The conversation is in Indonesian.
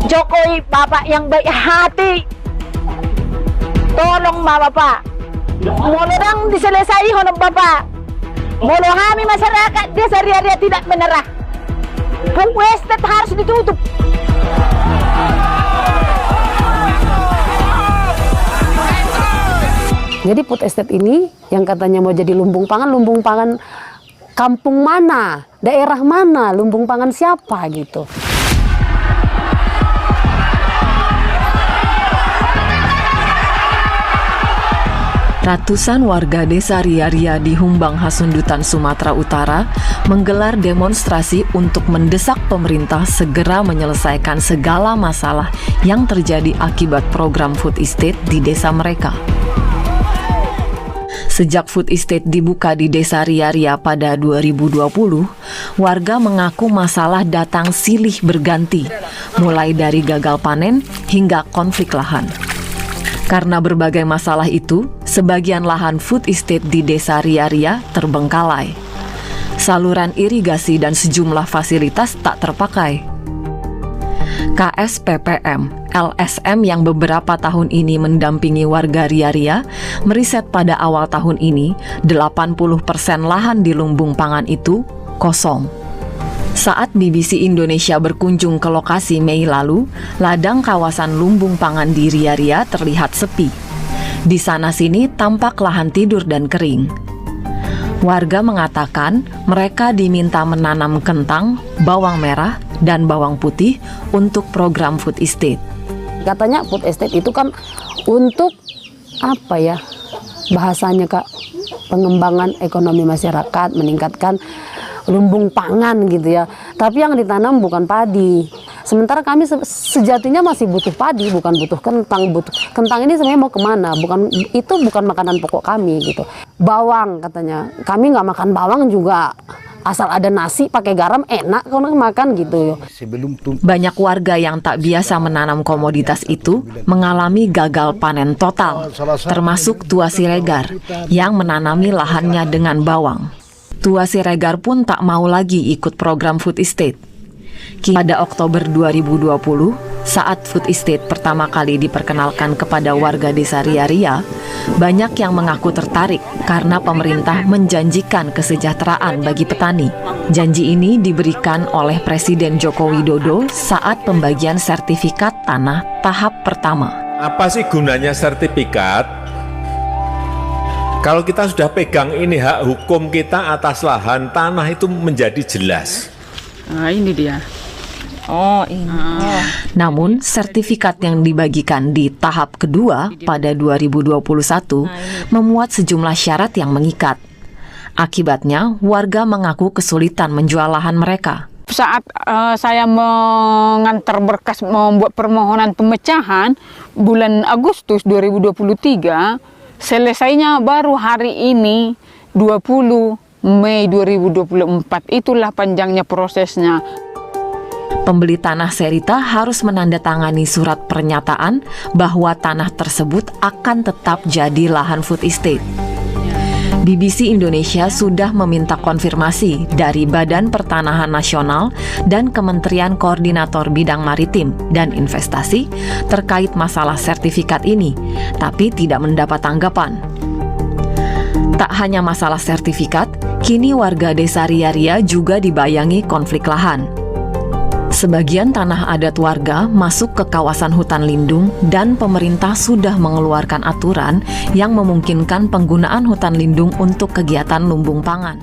Jokowi, Bapak yang baik hati, tolong Bapak. Mulu dang diselesai honor Bapak. Mulu kami masyarakat desa Ria-Ria tidak menyerah. Food estate harus ditutup. Jadi food estate ini yang katanya mau jadi lumbung pangan kampung mana, daerah mana, lumbung pangan siapa gitu. Ratusan warga desa Ria-Ria di Humbang Hasundutan, Sumatera Utara menggelar demonstrasi untuk mendesak pemerintah segera menyelesaikan segala masalah yang terjadi akibat program food estate di desa mereka. Sejak food estate dibuka di desa Ria-Ria pada 2020, warga mengaku masalah datang silih berganti, mulai dari gagal panen hingga konflik lahan. Karena berbagai masalah itu, sebagian lahan food estate di desa Ria-Ria terbengkalai. Saluran irigasi dan sejumlah fasilitas tak terpakai. KSPPM, LSM yang beberapa tahun ini mendampingi warga Ria-Ria, meriset pada awal tahun ini, 80% lahan di lumbung pangan itu kosong. Saat BBC Indonesia berkunjung ke lokasi Mei lalu, ladang kawasan lumbung pangan di Ria-Ria terlihat sepi. Di sana-sini tampak lahan tidur dan kering. Warga mengatakan mereka diminta menanam kentang, bawang merah, dan bawang putih untuk program food estate. Katanya food estate itu kan untuk apa ya bahasanya Kak, pengembangan ekonomi masyarakat, meningkatkan lumbung pangan gitu ya. Tapi yang ditanam bukan padi. Sementara kami sejatinya masih butuh padi, bukan butuh kentang. Kentang ini sebenarnya mau kemana? Itu bukan makanan pokok kami gitu. Bawang katanya, kami nggak makan bawang juga. Asal ada nasi pakai garam enak kalau makan gitu. Banyak warga yang tak biasa menanam komoditas itu mengalami gagal panen total, termasuk Tua Siregar yang menanami lahannya dengan bawang. Tua Siregar pun tak mau lagi ikut program food estate. Pada Oktober 2020, saat food estate pertama kali diperkenalkan kepada warga desa Ria-Ria, banyak yang mengaku tertarik karena pemerintah menjanjikan kesejahteraan bagi petani. Janji ini diberikan oleh Presiden Joko Widodo saat pembagian sertifikat tanah tahap pertama. Apa sih gunanya sertifikat? Kalau kita sudah pegang ini hak hukum kita atas lahan tanah itu menjadi jelas. Nah, ini dia. Oh, ini. Namun, sertifikat yang dibagikan di tahap kedua pada 2021 memuat sejumlah syarat yang mengikat. Akibatnya, warga mengaku kesulitan menjual lahan mereka. Saat saya mengantar berkas membuat permohonan pemecahan bulan Agustus 2023, selesainya baru hari ini 20 Mei 2024. Itulah panjangnya prosesnya. Pembeli tanah Serita harus menandatangani surat pernyataan bahwa tanah tersebut akan tetap jadi lahan food estate. BBC Indonesia sudah meminta konfirmasi dari Badan Pertanahan Nasional dan Kementerian Koordinator Bidang Maritim dan Investasi terkait masalah sertifikat ini, tapi tidak mendapat tanggapan. Tak hanya masalah sertifikat, kini warga desa Ria-Ria juga dibayangi konflik lahan. Sebagian tanah adat warga masuk ke kawasan hutan lindung dan pemerintah sudah mengeluarkan aturan yang memungkinkan penggunaan hutan lindung untuk kegiatan lumbung pangan.